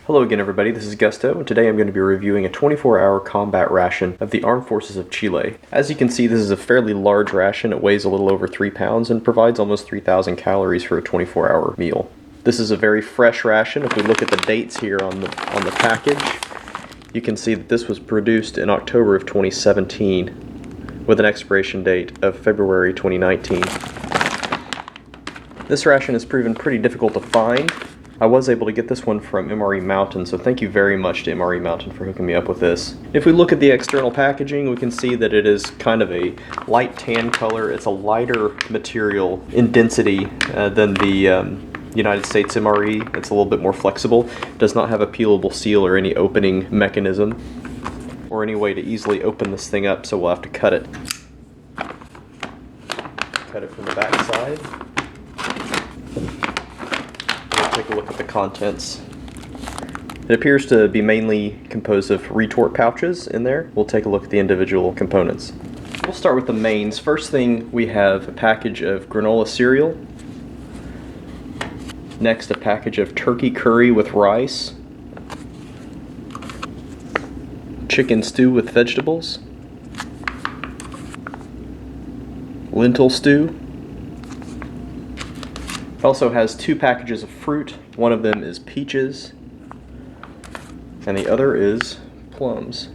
Hello again everybody, this is Gusto, and today I'm going to be reviewing a 24-hour combat ration of the Armed Forces of Chile. As you can see, this is a fairly large ration. It weighs a little over 3 pounds and provides almost 3,000 calories for a 24-hour meal. This is a very fresh ration. If we look at the dates here on the package, you can see that this was produced in October of 2017 with an expiration date of February 2019. This ration has proven pretty difficult to find. I was able to get this one from MRE Mountain, so thank you very much to MRE Mountain for hooking me up with this. If we look at the external packaging, we can see that it is kind of a light tan color. It's a lighter material in density than the United States MRE. It's a little bit more flexible. It does not have a peelable seal or any opening mechanism or any way to easily open this thing up, so we'll have to cut it. Cut it from the back side. Take a look at the contents. It appears to be mainly composed of retort pouches in there. We'll take a look at the individual components. We'll start with the mains. First thing, we have a package of granola cereal. Next, a package of turkey curry with rice. Chicken stew with vegetables. Lentil stew. It also has 2 packages of fruit. One of them is peaches, and the other is plums.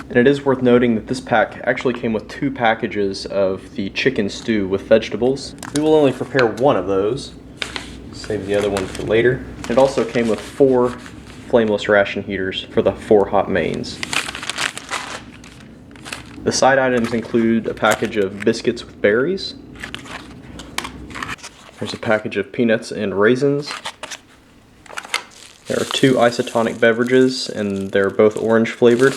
And it is worth noting that this pack actually came with 2 packages of the chicken stew with vegetables. We will only prepare one of those. Save the other one for later. It also came with 4 flameless ration heaters for the 4 hot mains. The side items include a package of biscuits with berries. There's a package of peanuts and raisins. There are 2 isotonic beverages, and they're both orange flavored.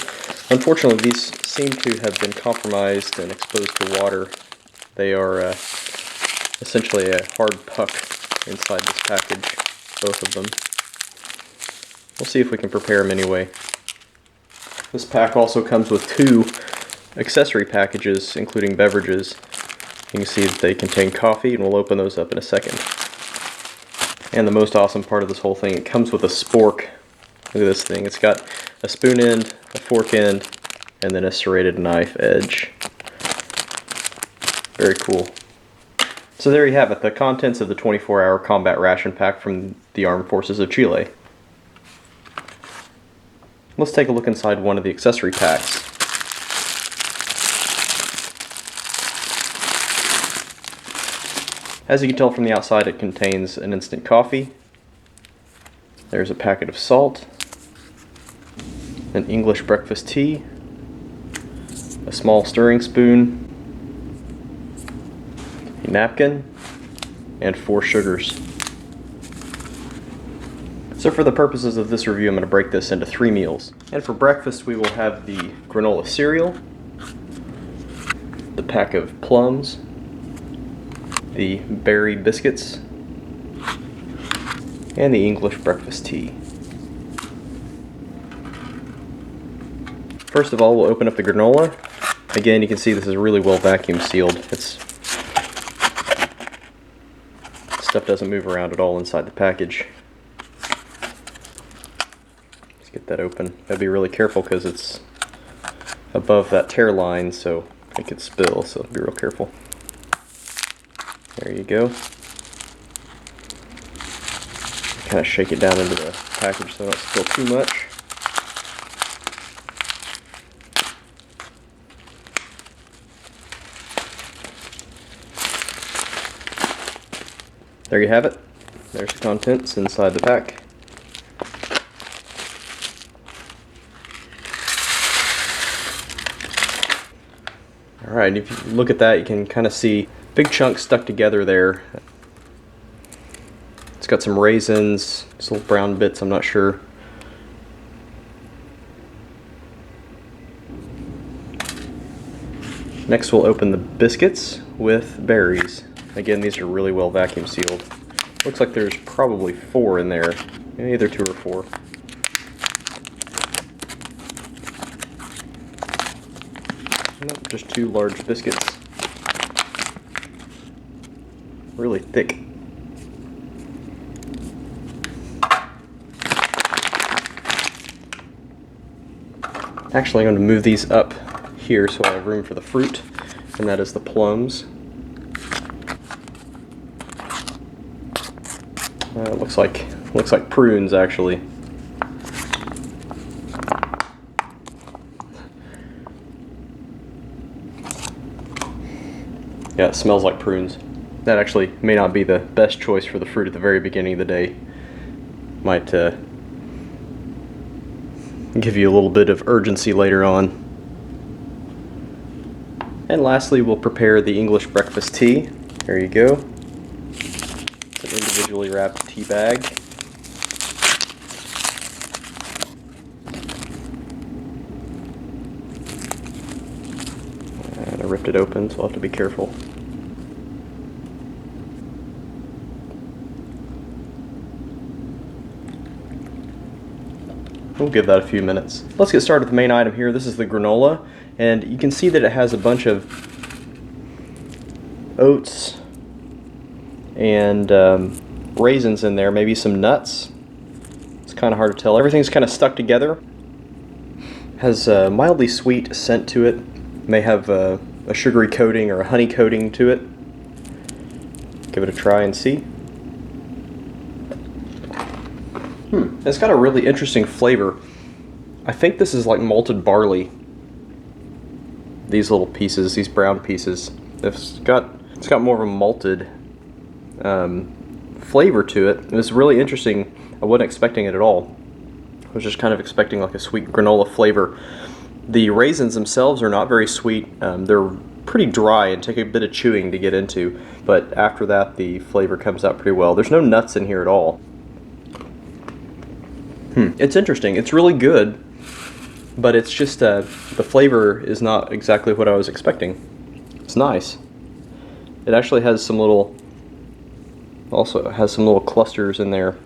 Unfortunately, these seem to have been compromised and exposed to water. They are essentially a hard puck inside this package, both of them. We'll see if we can prepare them anyway. This pack also comes with 2 accessory packages, including beverages. You can see that they contain coffee, and we'll open those up in a second. And the most awesome part of this whole thing, it comes with a spork. Look at this thing. It's got a spoon end, a fork end, and then a serrated knife edge. Very cool. So there you have it, the contents of the 24-hour combat ration pack from the Armed Forces of Chile. Let's take a look inside one of the accessory packs. As you can tell from the outside, it contains an instant coffee. There's a packet of salt, an English breakfast tea, a small stirring spoon, a napkin, and 4 sugars. So for the purposes of this review, I'm going to break this into 3 meals. And for breakfast, we will have the granola cereal, the pack of plums, the berry biscuits, and the English breakfast tea. First of all, we'll open up the granola. Again, you can see this is really well vacuum sealed. Stuff doesn't move around at all inside the package. Let's get that open. Gotta be really careful because it's above that tear line, so it could spill, so be real careful. There you go. Kind of shake it down into the package so I don't spill too much. There you have it. There's the contents inside the pack. Alright, if you look at that, you can kind of see big chunks stuck together there. It's got some raisins, just little brown bits, I'm not sure. Next we'll open the biscuits with berries. Again, these are really well vacuum sealed. Looks like there's probably 4 in there, either 2 or 4. Nope, just 2 large biscuits. Really thick. Actually, I'm going to move these up here so I have room for the fruit, and that is the plums. It looks like prunes, actually. Yeah, it smells like prunes. That actually may not be the best choice for the fruit at the very beginning of the day. Might give you a little bit of urgency later on. And lastly, we'll prepare the English breakfast tea. There you go. It's an individually wrapped tea bag. And I ripped it open, so I'll have to be careful. We'll give that a few minutes. Let's get started with the main item here. This is the granola, and you can see that it has a bunch of oats and raisins in there, maybe some nuts. It's kind of hard to tell. Everything's kind of stuck together. Has a mildly sweet scent to it. May have a sugary coating or a honey coating to it. Give it a try and see. It's got a really interesting flavor. I think this is like malted barley. These little pieces, these brown pieces. It's got more of a malted flavor to it. And it's really interesting. I wasn't expecting it at all. I was just kind of expecting like a sweet granola flavor. The raisins themselves are not very sweet. They're pretty dry and take a bit of chewing to get into. But after that, the flavor comes out pretty well. There's no nuts in here at all. It's interesting. It's really good, but it's just the flavor is not exactly what I was expecting. It's nice. It actually has some little, also has some little clusters in there.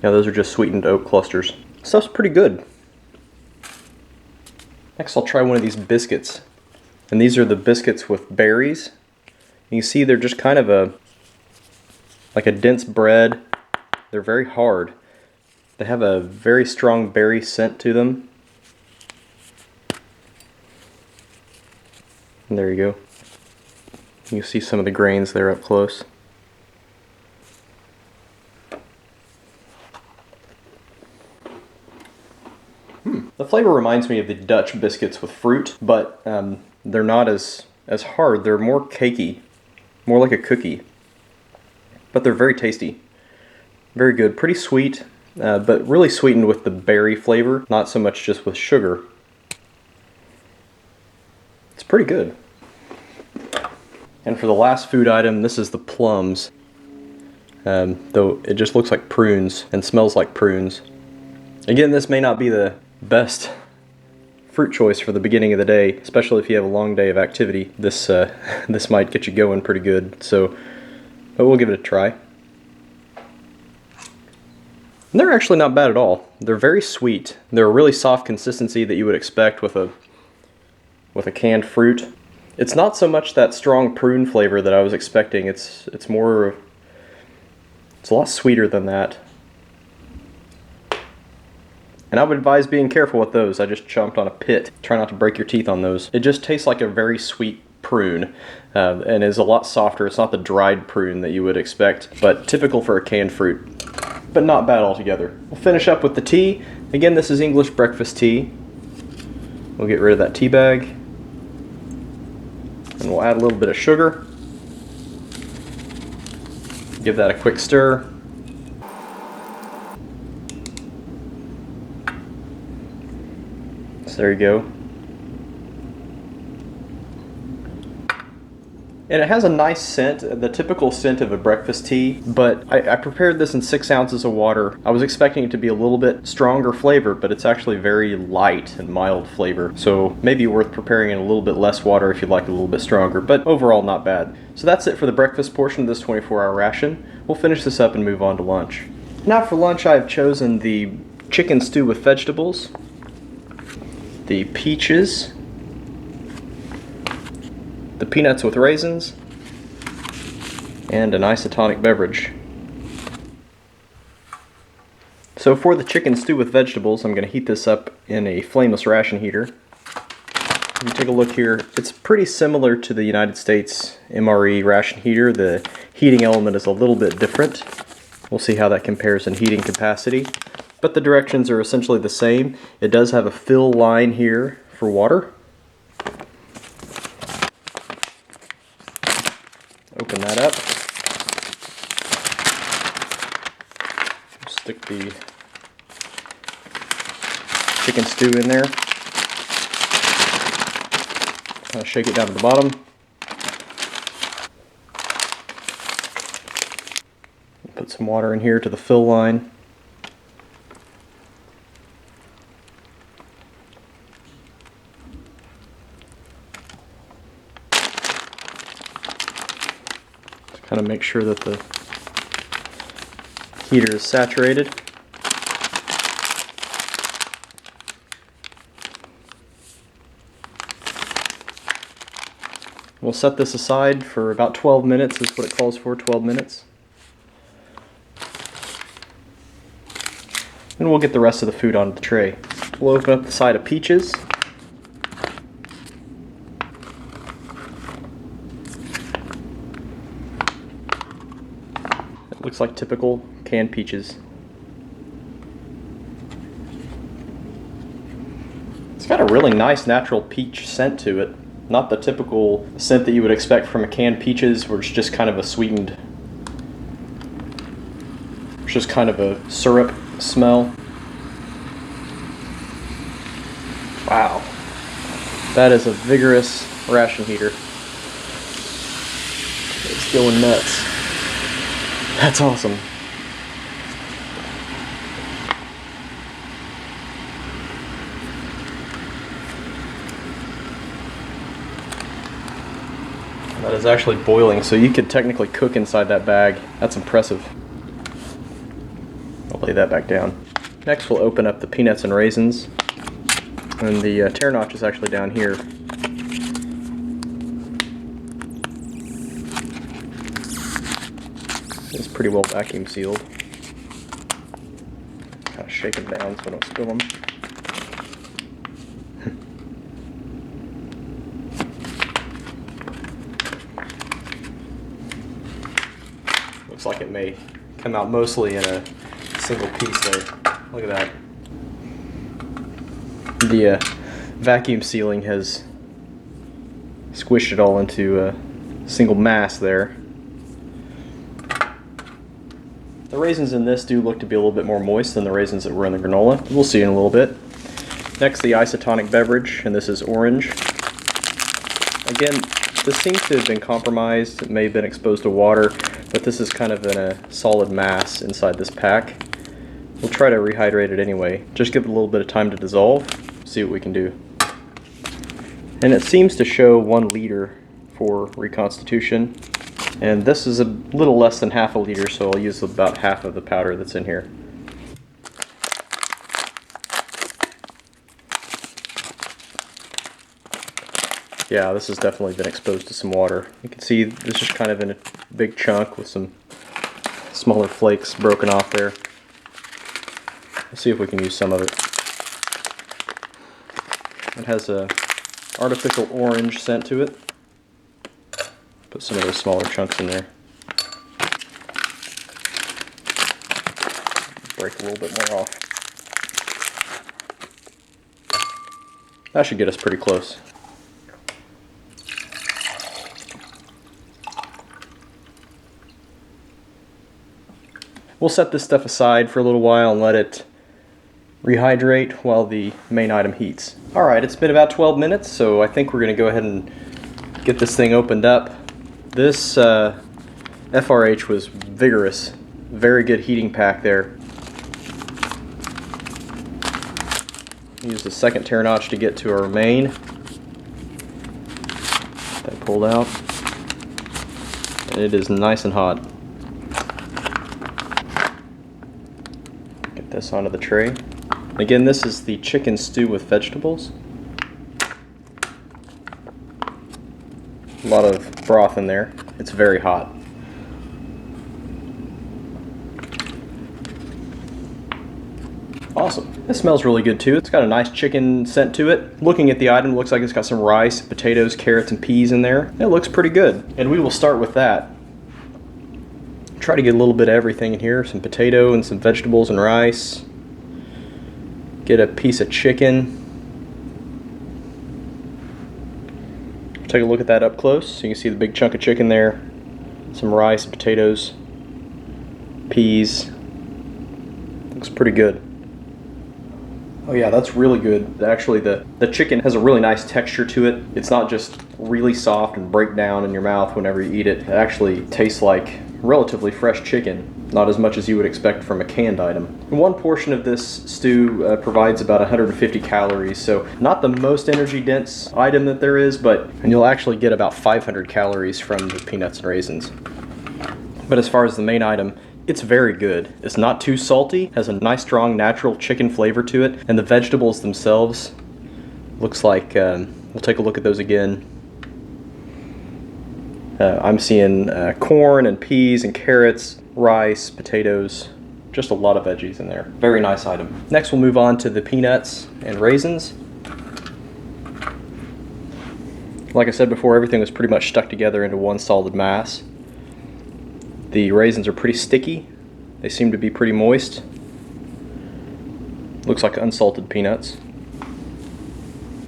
Yeah, those are just sweetened oat clusters. Stuff's pretty good. Next, I'll try one of these biscuits, and these are the biscuits with berries. You can see they're just kind of like a dense bread. They're very hard. They have a very strong berry scent to them. And there you go. You can see some of the grains there up close. The flavor reminds me of the Dutch biscuits with fruit, but they're not as hard. They're more cakey, more like a cookie. But they're very tasty. Very good, pretty sweet, but really sweetened with the berry flavor, not so much just with sugar. It's pretty good. And for the last food item, this is the plums. Though it just looks like prunes and smells like prunes. Again, this may not be the best fruit choice for the beginning of the day, especially if you have a long day of activity. This might get you going pretty good, but we'll give it a try. And they're actually not bad at all. They're very sweet. They're a really soft consistency that you would expect with a canned fruit. It's not so much that strong prune flavor that I was expecting. It's a lot sweeter than that. And I would advise being careful with those. I just chomped on a pit. Try not to break your teeth on those. It just tastes like a very sweet prune and is a lot softer. It's not the dried prune that you would expect, but typical for a canned fruit. But not bad altogether. We'll finish up with the tea. Again, this is English breakfast tea. We'll get rid of that tea bag. And we'll add a little bit of sugar. Give that a quick stir. So there you go. And it has a nice scent, the typical scent of a breakfast tea, but I prepared this in 6 ounces of water. I was expecting it to be a little bit stronger flavor, but it's actually very light and mild flavor. So maybe worth preparing in a little bit less water if you'd like it a little bit stronger, but overall not bad. So that's it for the breakfast portion of this 24-hour ration. We'll finish this up and move on to lunch. Now for lunch, I've chosen the chicken stew with vegetables, the peaches, the peanuts with raisins, and an isotonic beverage. So for the chicken stew with vegetables, I'm going to heat this up in a flameless ration heater. If you take a look here, it's pretty similar to the United States MRE ration heater. The heating element is a little bit different. We'll see how that compares in heating capacity. But the directions are essentially the same. It does have a fill line here for water. Open that up. Stick the chicken stew in there. Shake it down to the bottom. Put some water in here to the fill line. Kind of make sure that the heater is saturated. We'll set this aside for about 12 minutes is what it calls for, 12 minutes. And we'll get the rest of the food onto the tray. We'll open up the side of peaches. Looks like typical canned peaches. It's got a really nice natural peach scent to it. Not the typical scent that you would expect from a canned peaches, where it's just kind of a sweetened, it's just kind of a syrup smell. Wow. That is a vigorous ration heater. It's going nuts. That's awesome. That is actually boiling, so you could technically cook inside that bag. That's impressive. I'll lay that back down. Next we'll open up the peanuts and raisins. And the tear notch is actually down here. It's pretty well vacuum sealed. Kind of shake them down so I don't spill them. Looks like it may come out mostly in a single piece there. Look at that. The vacuum sealing has squished it all into a single mass there. The raisins in this do look to be a little bit more moist than the raisins that were in the granola. We'll see in a little bit. Next, the isotonic beverage, and this is orange. Again, this seems to have been compromised. It may have been exposed to water, but this is kind of in a solid mass inside this pack. We'll try to rehydrate it anyway. Just give it a little bit of time to dissolve, see what we can do. And it seems to show 1 liter for reconstitution. And this is a little less than half a liter, so I'll use about half of the powder that's in here. Yeah, this has definitely been exposed to some water. You can see this is kind of in a big chunk with some smaller flakes broken off there. Let's see if we can use some of it. It has a artificial orange scent to it. Put some of those smaller chunks in there. Break a little bit more off. That should get us pretty close. We'll set this stuff aside for a little while and let it rehydrate while the main item heats. Alright, it's been about 12 minutes, so I think we're going to go ahead and get this thing opened up. This FRH was vigorous. Very good heating pack there. Use the second tear notch to get to our main. That pulled out. And it is nice and hot. Get this onto the tray. Again, this is the chicken stew with vegetables. A lot of broth in there. It's very hot. Awesome. It smells really good too. It's got a nice chicken scent to it. Looking at the item, it looks like it's got some rice, potatoes, carrots, and peas in there. It looks pretty good. And we will start with that. Try to get a little bit of everything in here. Some potato and some vegetables and rice. Get a piece of chicken. Take a look at that up close. So you can see the big chunk of chicken there. Some rice, potatoes, peas. Looks pretty good. Oh yeah, that's really good. Actually, the chicken has a really nice texture to it. It's not just really soft and break down in your mouth whenever you eat it. It actually tastes like relatively fresh chicken, not as much as you would expect from a canned item. And one portion of this stew provides about 150 calories, so not the most energy dense item that there is, and you'll actually get about 500 calories from the peanuts and raisins. But as far as the main item, it's very good. It's not too salty, has a nice strong natural chicken flavor to it, and the vegetables themselves looks like, we'll take a look at those again. I'm seeing corn and peas and carrots, rice, potatoes, just a lot of veggies in there. Very nice item. Next we'll move on to the peanuts and raisins. Like I said before, everything was pretty much stuck together into one solid mass. The raisins are pretty sticky. They seem to be pretty moist. Looks like unsalted peanuts.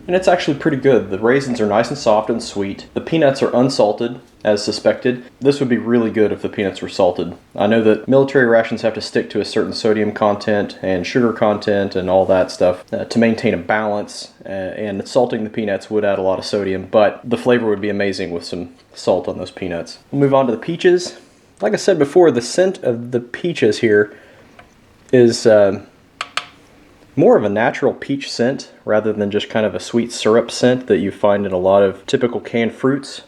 And it's actually pretty good. The raisins are nice and soft and sweet. The peanuts are unsalted, as suspected. This would be really good if the peanuts were salted. I know that military rations have to stick to a certain sodium content and sugar content and all that stuff to maintain a balance, and salting the peanuts would add a lot of sodium, but the flavor would be amazing with some salt on those peanuts. We'll move on to the peaches. Like I said before, the scent of the peaches here is more of a natural peach scent rather than just kind of a sweet syrup scent that you find in a lot of typical canned fruits.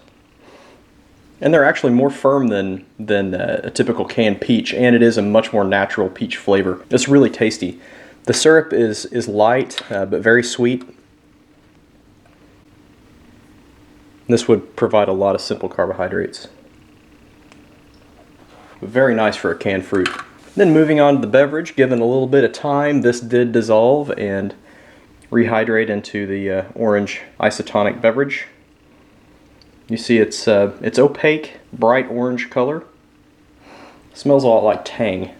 And they're actually more firm than a typical canned peach, and it is a much more natural peach flavor. It's really tasty. The syrup is light but very sweet. This would provide a lot of simple carbohydrates. Very nice for a canned fruit. Then moving on to the beverage, given a little bit of time, this did dissolve and rehydrate into the orange isotonic beverage. You see it's opaque, bright orange color. Smells a lot like Tang.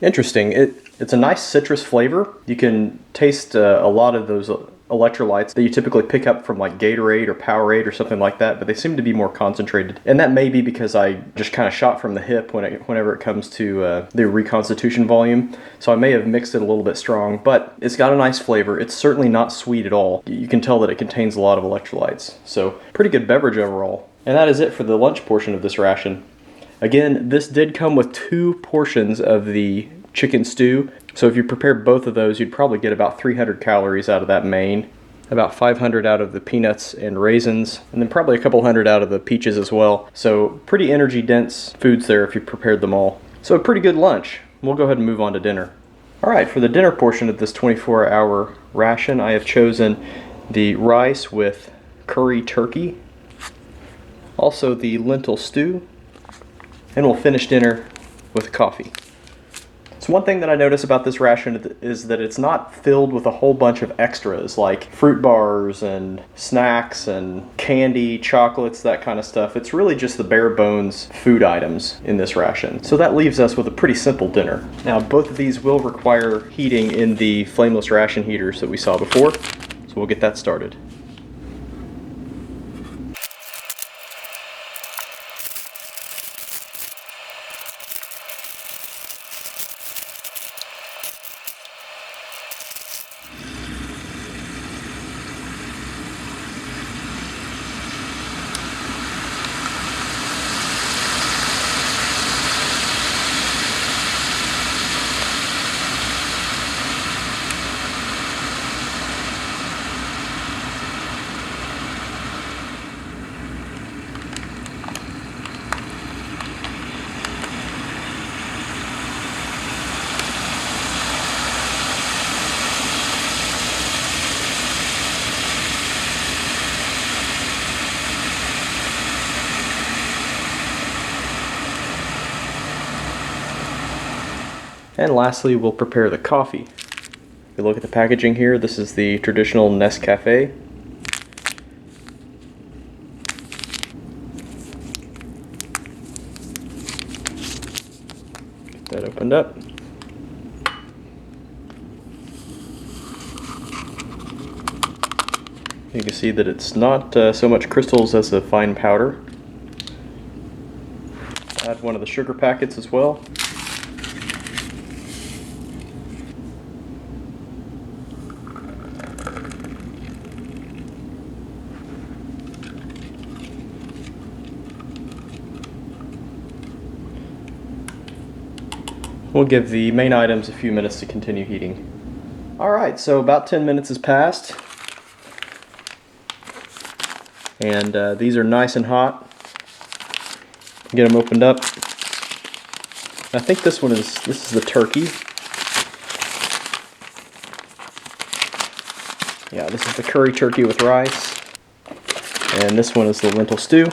Interesting. It's a nice citrus flavor. You can taste a lot of those electrolytes that you typically pick up from like Gatorade or Powerade or something like that, but they seem to be more concentrated. And that may be because I just kind of shot from the hip whenever it comes to the reconstitution volume. So I may have mixed it a little bit strong, but it's got a nice flavor. It's certainly not sweet at all. You can tell that it contains a lot of electrolytes. So pretty good beverage overall. And that is it for the lunch portion of this ration. Again, this did come with 2 portions of the chicken stew. So if you prepare both of those, you'd probably get about 300 calories out of that main, about 500 out of the peanuts and raisins, and then probably a couple hundred out of the peaches as well. So pretty energy dense foods there if you prepared them all. So a pretty good lunch. We'll go ahead and move on to dinner. Alright, for the dinner portion of this 24-hour ration, I have chosen the rice with curry turkey, also the lentil stew, and we'll finish dinner with coffee. So one thing that I notice about this ration is that it's not filled with a whole bunch of extras like fruit bars and snacks and candy, chocolates, that kind of stuff. It's really just the bare bones food items in this ration. So that leaves us with a pretty simple dinner. Now both of these will require heating in the flameless ration heaters that we saw before, so we'll get that started. And lastly, we'll prepare the coffee. If you look at the packaging here, this is the traditional Nescafe. Get that opened up. You can see that it's not so much crystals as a fine powder. Add one of the sugar packets as well. We'll give the main items a few minutes to continue heating. Alright, so about 10 minutes has passed. And these are nice and hot. Get them opened up. I think this is the turkey. Yeah, this is the curry turkey with rice. And this one is the lentil stew.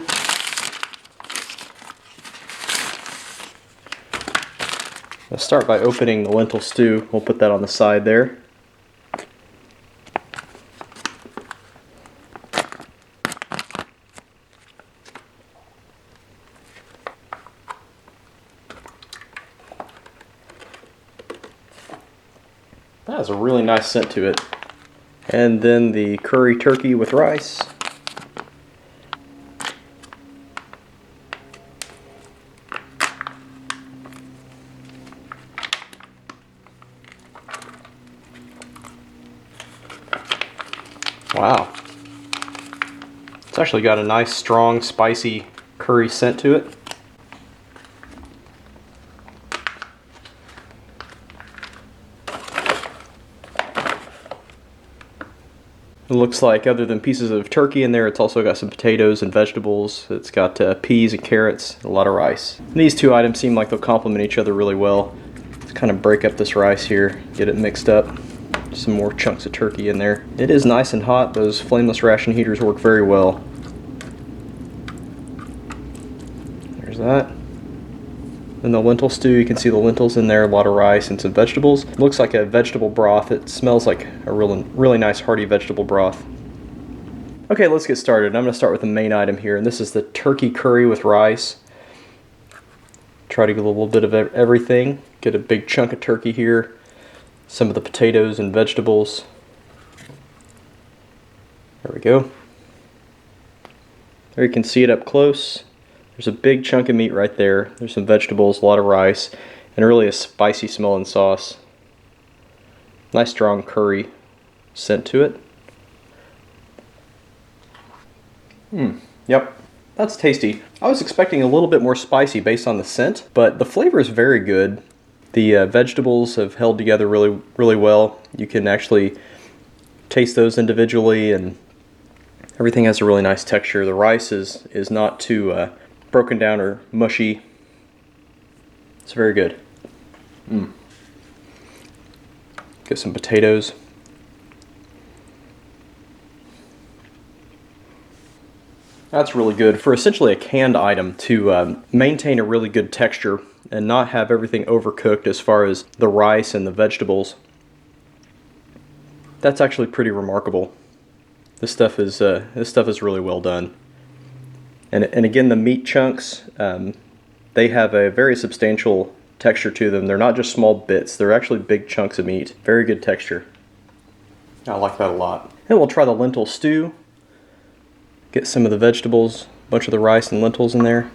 Let's start by opening the lentil stew. We'll put that on the side there. That has a really nice scent to it. And then the curry turkey with rice. Wow. It's actually got a nice, strong, spicy curry scent to it. It looks like other than pieces of turkey in there, it's also got some potatoes and vegetables. It's got peas and carrots, and a lot of rice. And these two items seem like they'll complement each other really well. Let's kind of break up this rice here, get it mixed up. Some more chunks of turkey in there. It is nice and hot. Those flameless ration heaters work very well. There's that. Then the lentil stew, you can see the lentils in there, a lot of rice and some vegetables. It looks like a vegetable broth. It smells like a really nice hearty vegetable broth. Okay, let's get started. I'm going to start with the main item here, and this is the turkey curry with rice. Try to get a little bit of everything. Get a big chunk of turkey here. Some of the potatoes and vegetables. There we go. There you can see it up close. There's a big chunk of meat right there. There's some vegetables, a lot of rice, and really a spicy smelling sauce. Nice strong curry scent to it. Yep, that's tasty. I was expecting a little bit more spicy based on the scent, but the flavor is very good. The vegetables have held together really well. You can actually taste those individually, and everything has a really nice texture. The rice is not too broken down or mushy. It's very good. Get some potatoes. That's really good for essentially a canned item to maintain a really good texture and not have everything overcooked as far as the rice and the vegetables. That's actually pretty remarkable. This stuff is really well done. And again, the meat chunks, they have a very substantial texture to them. They're not just small bits, they're actually big chunks of meat. Very good texture. I like that a lot. And we'll try the lentil stew. Get some of the vegetables, a bunch of the rice and lentils in there.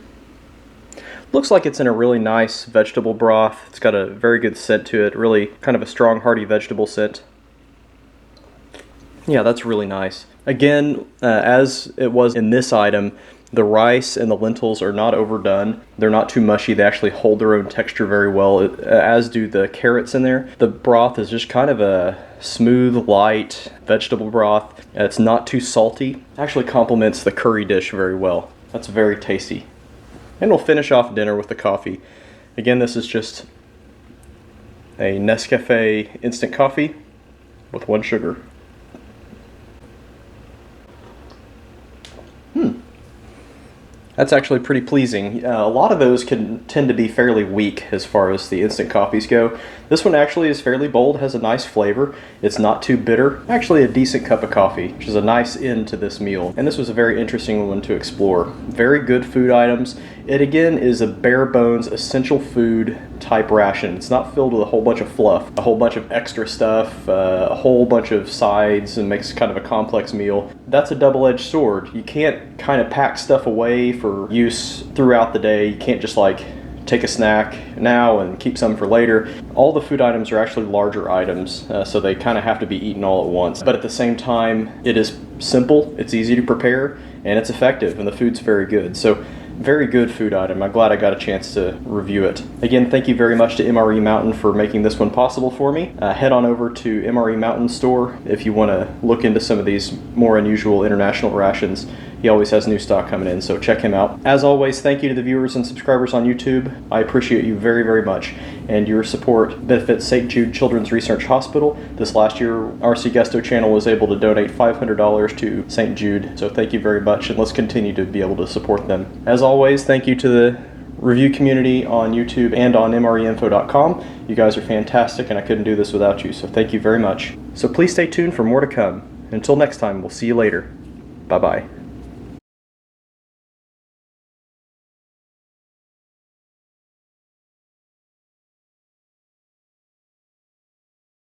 Looks like it's in a really nice vegetable broth. It's got a very good scent to it, really kind of a strong, hearty vegetable scent. Yeah, that's really nice. Again, as it was in this item, the rice and the lentils are not overdone. They're not too mushy. They actually hold their own texture very well, as do the carrots in there. The broth is just kind of a smooth, light vegetable broth. It's not too salty. It actually complements the curry dish very well. That's very tasty. And we'll finish off dinner with the coffee. Again, this is just a Nescafe instant coffee with 1 sugar. That's actually pretty pleasing. A lot of those can tend to be fairly weak as far as the instant coffees go. This one actually is fairly bold, has a nice flavor. It's not too bitter. Actually a decent cup of coffee, which is a nice end to this meal. And this was a very interesting one to explore. Very good food items. It again is a bare bones essential food type ration. It's not filled with a whole bunch of fluff, a whole bunch of extra stuff, a whole bunch of sides, and makes kind of a complex meal. That's a double-edged sword. You can't kind of pack stuff away for use throughout the day. You can't just like take a snack now and keep some for later. All the food items are actually larger items, so they kind of have to be eaten all at once. But at the same time, it is simple, it's easy to prepare, and it's effective, and the food's very good. So very good food item. I'm glad I got a chance to review it. Again, thank you very much to MRE Mountain for making this one possible for me. Head on over to MRE Mountain store if you want to look into some of these more unusual international rations. He always has new stock coming in, so check him out. As always, thank you to the viewers and subscribers on YouTube. I appreciate you very, very much. And your support benefits St. Jude Children's Research Hospital. This last year, RC Gusto channel was able to donate $500 to St. Jude, so thank you very much, and let's continue to be able to support them. As always, thank you to the review community on YouTube and on MREinfo.com. You guys are fantastic, and I couldn't do this without you, so thank you very much. So please stay tuned for more to come. Until next time, we'll see you later. Bye-bye.